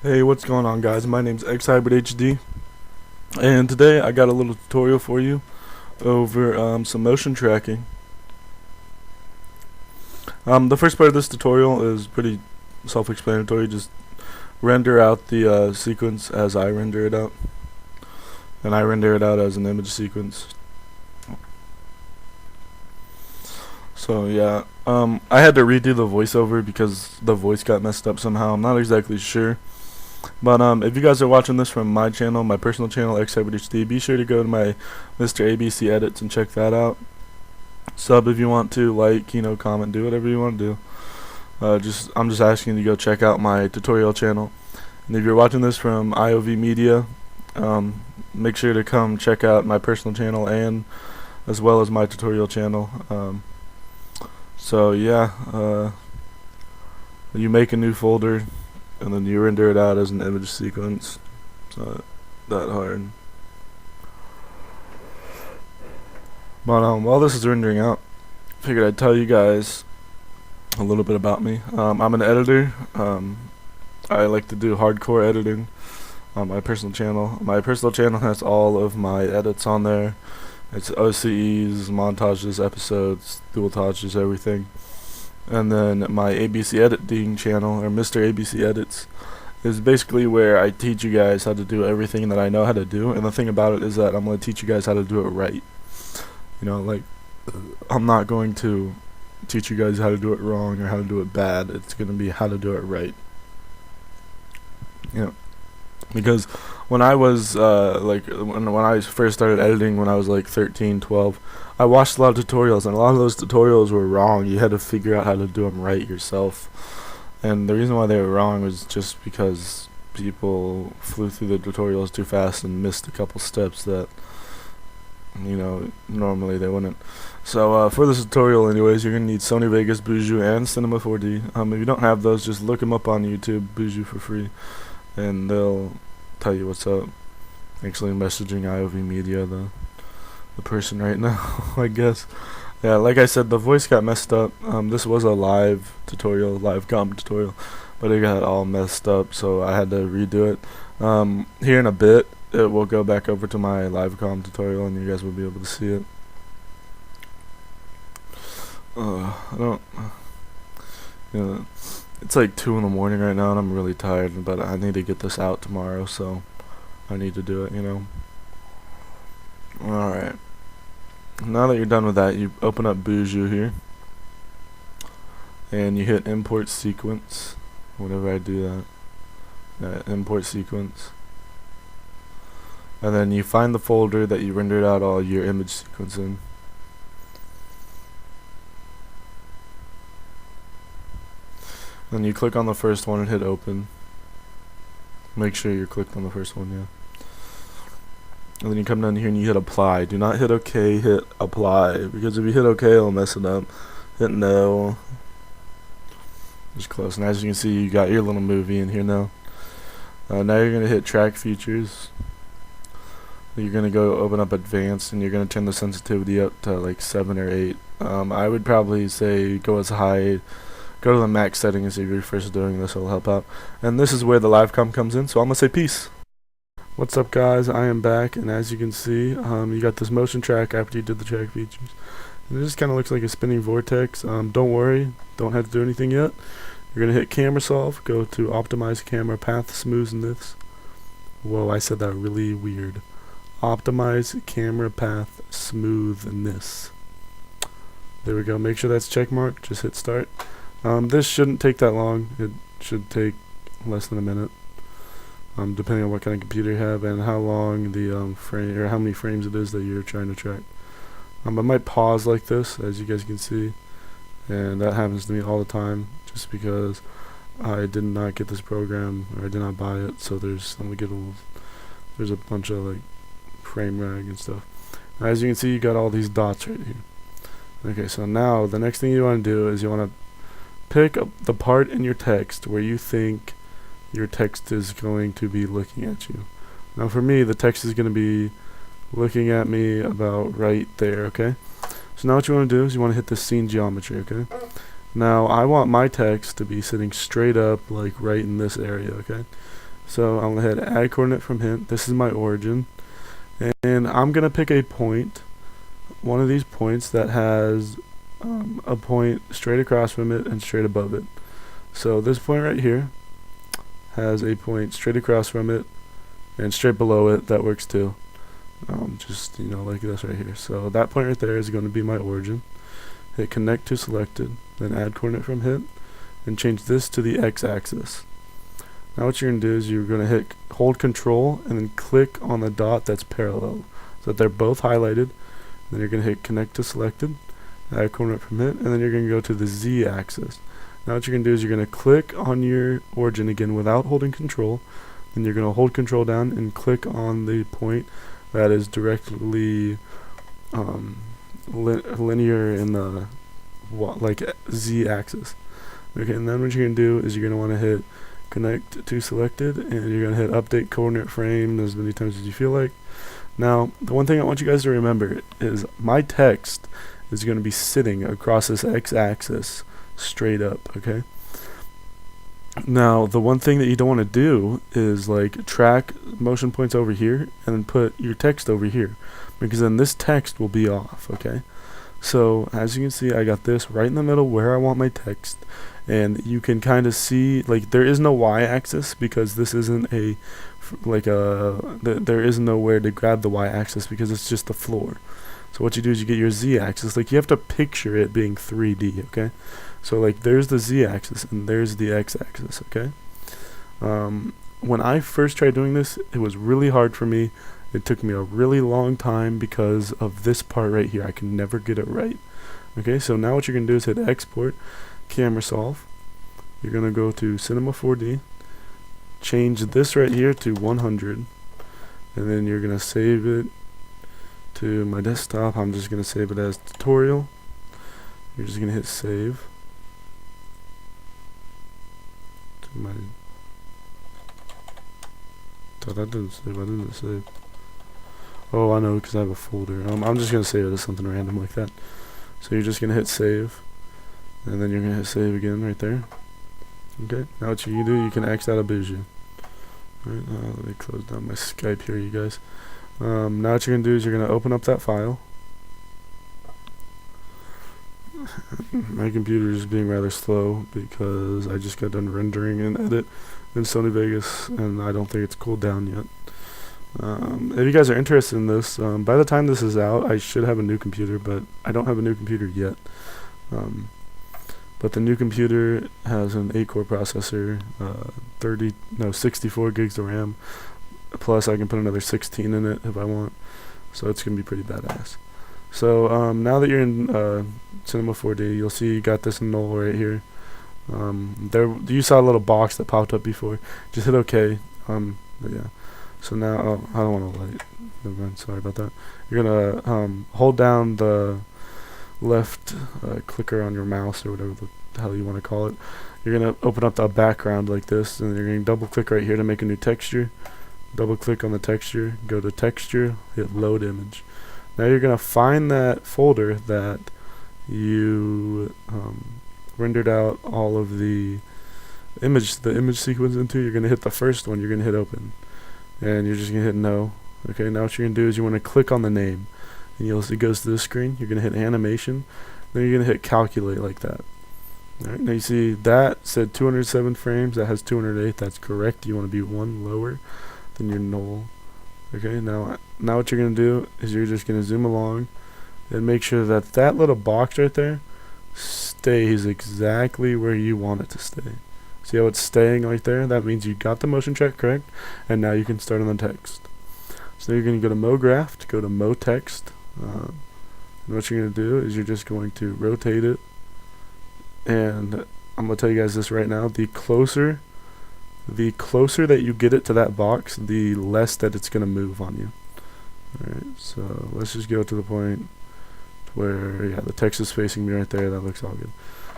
Hey, what's going on, guys? My name's xHybidHD, and today I got a little tutorial for you over some motion tracking. The first part of this tutorial is pretty self-explanatory. Just render out the sequence as I render it out, and I render it out as an image sequence. So yeah, I had to redo the voiceover because the voice got messed up somehow. I'm not exactly sure. But if you guys are watching this from my channel, my personal channel, xHybidHD, be sure to go to my Mr. ABC edits and check that out. Sub if you want to, like, comment, do whatever you want to do. I'm just asking you to go check out my tutorial channel. And if you're watching this from IOV Media, make sure to come check out my personal channel and as well as my tutorial channel. So yeah, you make a new folder and then you render it out as an image sequence. It's not that hard. But while this is rendering out, I figured I'd tell you guys a little bit about me. I'm an editor. I like to do hardcore editing on my personal channel. My personal channel has all of my edits on there. It's OCEs, montages, episodes, dualtages, everything. And then my ABC editing channel, or Mr. ABC Edits, is basically where I teach you guys how to do everything that I know how to do. And the thing about it is that I'm going to teach you guys how to do it right. I'm not going to teach you guys how to do it wrong or how to do it bad. It's going to be how to do it right. Because when I was when I first started editing when I was like 13, 12, I watched a lot of tutorials, and a lot of those tutorials were wrong. You had to figure out how to do them right yourself. And the reason why they were wrong was just because people flew through the tutorials too fast and missed a couple steps that normally they wouldn't. So for this tutorial anyways, you're going to need Sony Vegas, Buju, and Cinema 4D. If you don't have those, just look them up on YouTube, Buju for free, and they'll tell you what's up. Actually messaging IOV Media, the person right now, I guess. Yeah, like I said, the voice got messed up. This was a live comp tutorial, but it got all messed up, so I had to redo it. Here in a bit, it will go back over to my live comp tutorial, and you guys will be able to see it. It's like 2 in the morning right now, and I'm really tired, but I need to get this out tomorrow, so I need to do it, Alright. Now that you're done with that, you open up Buju here, and you hit import sequence. Whenever I do that, import sequence. And then you find the folder that you rendered out all your image sequence in. Then you click on the first one and hit open. Make sure you're clicked on the first one, yeah. And then you come down here and you hit apply. Do not hit OK, hit apply. Because if you hit OK, it'll mess it up. Hit no. Just close. And as you can see, you got your little movie in here now. Now you're going to hit track features. You're going to go open up advanced, and you're going to turn the sensitivity up to like 7 or 8. I would probably say go as high. Go to the max settings if you're first doing this. It'll help out. And this is where the live com comes in, so I'm going to say peace. What's up, guys? I am back, and as you can see, you got this motion track after you did the track features. And it just kind of looks like a spinning vortex. Don't worry, don't have to do anything yet. You're going to hit camera solve, go to optimize camera path smoothness. Whoa, I said that really weird. Optimize camera path smoothness. There we go. Make sure that's check marked. Just hit start. This shouldn't take that long. It should take less than a minute. Depending on what kind of computer you have and how long the frame or how many frames it is that you're trying to track. I might pause like this, as you guys can see, and that happens to me all the time, just because I did not get this program, or I did not buy it. So there's a bunch of like frame rag and stuff. Now, as you can see, you got all these dots right here. Okay, so now the next thing you want to do is you want to pick up the part in your text where you think your text is going to be looking at you. Now for me, the text is going to be looking at me about right there, okay? So now what you want to do is you want to hit the scene geometry, okay? Now I want my text to be sitting straight up, like right in this area, okay? So I'm going to hit add coordinate from hint. This is my origin. And I'm going to pick a point, one of these points that has a point straight across from it and straight above it. So this point right here has a point straight across from it and straight below it. That works too. Just, you know, like this right here. So that point right there is going to be my origin. Hit connect to selected, then add coordinate from hint, and change this to the x-axis. Now what you're going to do is you're going to hit hold control and then click on the dot that's parallel so that they're both highlighted. Then you're going to hit connect to selected, add coordinate from hint, and then you're going to go to the z-axis. Now what you're going to do is you're going to click on your origin again without holding control. Then you're going to hold control down and click on the point that is directly linear in the like z-axis. Okay, and then what you're going to do is you're going to want to hit connect to selected, and you're going to hit update coordinate frame as many times as you feel like. Now, the one thing I want you guys to remember is my text is going to be sitting across this x-axis straight up, okay? Now, the one thing that you don't want to do is like track motion points over here and then put your text over here, because then this text will be off, okay? So, as you can see, I got this right in the middle where I want my text. And you can kind of see, like, there is no y-axis because this isn't a, there is nowhere to grab the y-axis because it's just the floor. So what you do is you get your z-axis. Like, you have to picture it being 3D, okay? So, like, there's the z-axis and there's the x-axis, okay? When I first tried doing this, it was really hard for me. It took me a really long time because of this part right here. I could never get it right. Okay, so now what you're going to do is hit export, camera solve. You're going to go to Cinema 4D, change this right here to 100, and then you're going to save it to my desktop. I'm just going to save it as tutorial. You're just going to hit save to my that didn't save. I didn't save. Oh, I know, because I have a folder. I'm just going to save it as something random like that. So you're just going to hit save, and then you're going to hit save again right there. Okay, now what you can do, you can X out of vision. Alright, let me close down my Skype here, you guys. Now what you're going to do is you're going to open up that file. My computer is being rather slow because I just got done rendering an edit in Sony Vegas, and I don't think it's cooled down yet. If you guys are interested in this, by the time this is out, I should have a new computer, but I don't have a new computer yet. But the new computer has an 8-core processor, 64 gigs of RAM, plus I can put another 16 in it if I want, so it's going to be pretty badass. So now that you're in Cinema 4D, you'll see you got this null right here. You saw a little box that popped up before. Just hit OK. But yeah. So now, I don't want to light. Never mind. Sorry about that. You're gonna hold down the left clicker on your mouse or whatever the hell you want to call it. You're gonna open up the background like this, and you're gonna double click right here to make a new texture. Double click on the texture. Go to texture. Hit load image. Now you're gonna find that folder that you rendered out all of the image sequence into. You're gonna hit the first one. You're gonna hit open, and you're just gonna hit no. Okay. Now what you're gonna do is you want to click on the name, and you'll see it goes to this screen. You're gonna hit animation. Then you're gonna hit calculate like that. All right. Now you see that said 207 frames. That has 208. That's correct. You want to be one lower than your null. Okay, now what you're going to do is you're just going to zoom along and make sure that that little box right there stays exactly where you want it to stay. See how it's staying right there? That means you got the motion track correct, and now you can start on the text. So you're going to go to MoGraph, go to MoText, and what you're going to do is you're just going to rotate it, and I'm going to tell you guys this right now, the closer that you get it to that box, the less that it's going to move on you. Alright, so let's just go to the point where, yeah, the text is facing me right there. That looks all good.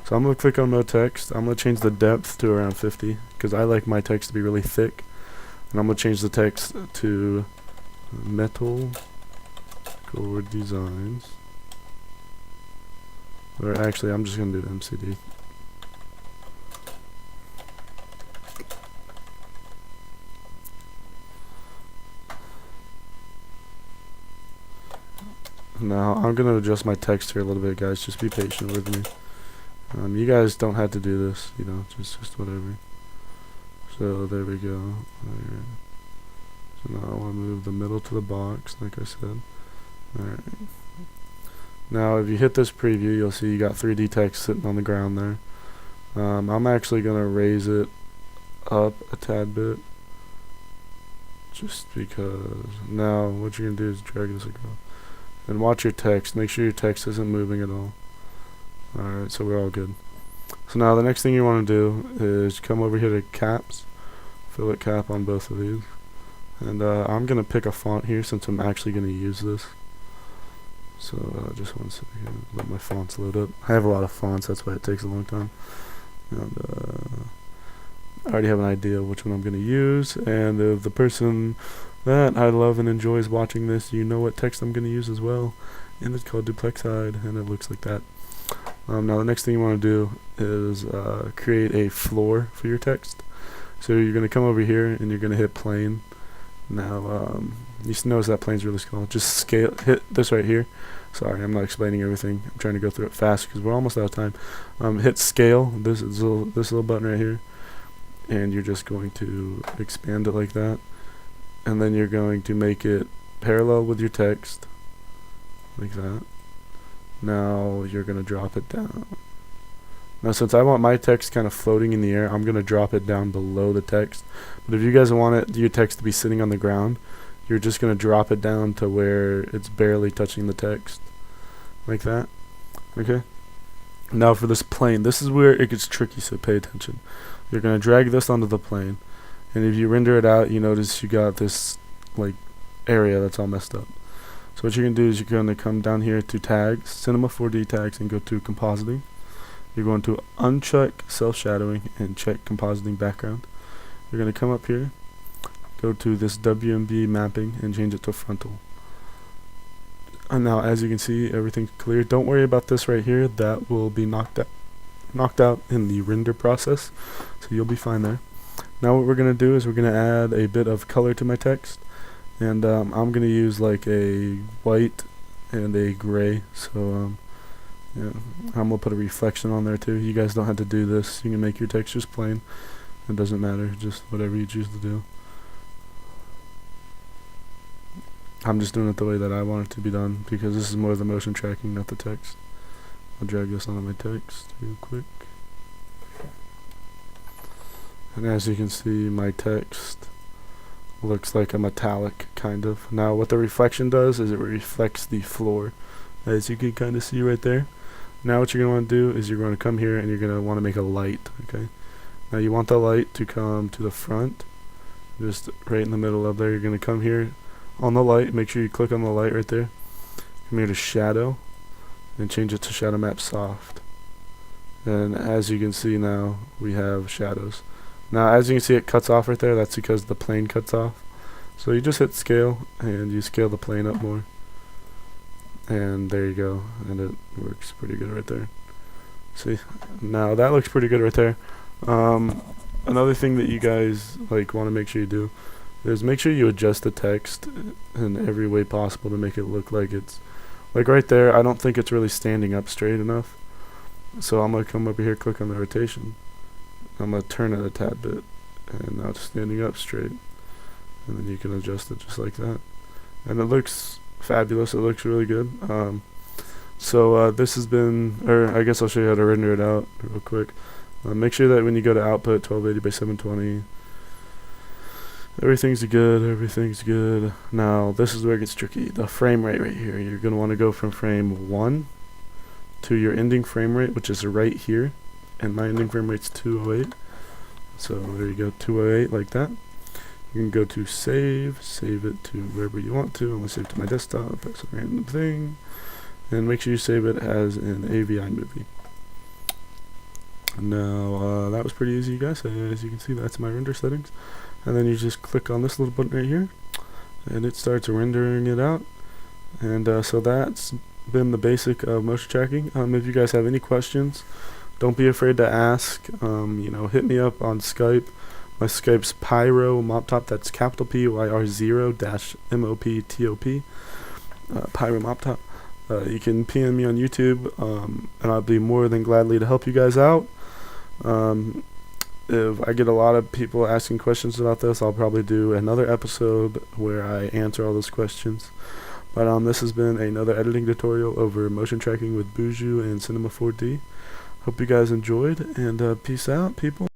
So I'm going to click on Mode Text. I'm going to change the depth to around 50 because I like my text to be really thick. And I'm going to change the text to Metal Core Designs. Or actually, I'm just going to do MCD. Now I'm gonna adjust my text here a little bit, guys. Just be patient with me. You guys don't have to do this, you know, just whatever. So there we go. Alright. So now I want to move the middle to the box, like I said. Alright. Now if you hit this preview, you'll see you got 3D text sitting on the ground there. I'm actually going to raise it up a tad bit, just because. Now what you're going to do is drag this across. And watch your text. Make sure your text isn't moving at all. Alright, so we're all good. So now the next thing you want to do is come over here to caps. Fillet cap on both of these. And I'm going to pick a font here since I'm actually going to use this. So just one second, let my fonts load up. I have a lot of fonts, that's why it takes a long time. And I already have an idea of which one I'm going to use. And if the person that I love and enjoys watching this, you know what text I'm going to use as well. And it's called xHybidHD, and it looks like that. Now the next thing you want to do is create a floor for your text. So you're going to come over here and you're going to hit plane. Now you notice that plane's really small. Just hit this right here. Sorry, I'm not explaining everything. I'm trying to go through it fast because we're almost out of time. Hit scale. This little button right here, and you're just going to expand it like that, and then you're going to make it parallel with your text, like that. Now you're going to drop it down. Now since I want my text kind of floating in the air, I'm going to drop it down below the text. But if you guys want your text to be sitting on the ground, you're just going to drop it down to where it's barely touching the text. Like that. Okay? Now for this plane, this is where it gets tricky, so pay attention. You're going to drag this onto the plane. And if you render it out, you notice you got this like area that's all messed up. So what you're going to do is you're going to come down here to tags, Cinema 4D tags, and go to compositing. You're going to uncheck self-shadowing and check compositing background. You're going to come up here, go to this WMB mapping and change it to frontal. And now as you can see, everything's clear. Don't worry about this right here. That will be knocked out in the render process. So you'll be fine there. Now what we're going to do is we're going to add a bit of color to my text. And I'm going to use like a white and a gray. So yeah, I'm going to put a reflection on there too. You guys don't have to do this. You can make your text just plain. It doesn't matter, just whatever you choose to do. I'm just doing it the way that I want it to be done because this is more of the motion tracking, not the text. I'll drag this onto my text real quick. And as you can see, my text looks like a metallic, kind of. Now what the reflection does is it reflects the floor, as you can kind of see right there. Now what you're going to want to do is you're going to come here and you're going to want to make a light, okay? Now you want the light to come to the front, just right in the middle of there. You're going to come here on the light, make sure you click on the light right there. Come here to shadow, and change it to shadow map soft. And as you can see now, we have shadows. Now as you can see, it cuts off right there. That's because the plane cuts off. So you just hit scale, and you scale the plane up more. And there you go, and it works pretty good right there. See, now that looks pretty good right there. Another thing that you guys like want to make sure you do is make sure you adjust the text in every way possible to make it look like it's like right there. I don't think it's really standing up straight enough, so I'm gonna come over here, click on the rotation. I'm gonna turn it a tad bit, and now it's standing up straight, and then you can adjust it just like that, and it looks fabulous. It looks really good. So this has been, or I guess I'll show you how to render it out real quick. Make sure that when you go to output 1280 by 720, everything's good. Now this is where it gets tricky. The frame rate right here. You're going to want to go from frame 1 to your ending frame rate, which is right here. And my ending frame rate's 208. So there you go, 208 like that. You can go to save it to wherever you want to. I'm going to save it to my desktop. That's a random thing. And make sure you save it as an AVI movie. Now that was pretty easy, you guys. As you can see, that's my render settings. And then you just click on this little button right here, and it starts rendering it out. And so that's been the basic of motion tracking. If you guys have any questions, don't be afraid to ask. You know, hit me up on Skype. My Skype's Pyro Moptop. That's capital PYR 0-MOPTOP. Pyro Moptop. You can PM me on YouTube, and I'll be more than gladly to help you guys out. If I get a lot of people asking questions about this, I'll probably do another episode where I answer all those questions. But this has been another editing tutorial over motion tracking with Buju and Cinema 4D. Hope you guys enjoyed, and peace out, people.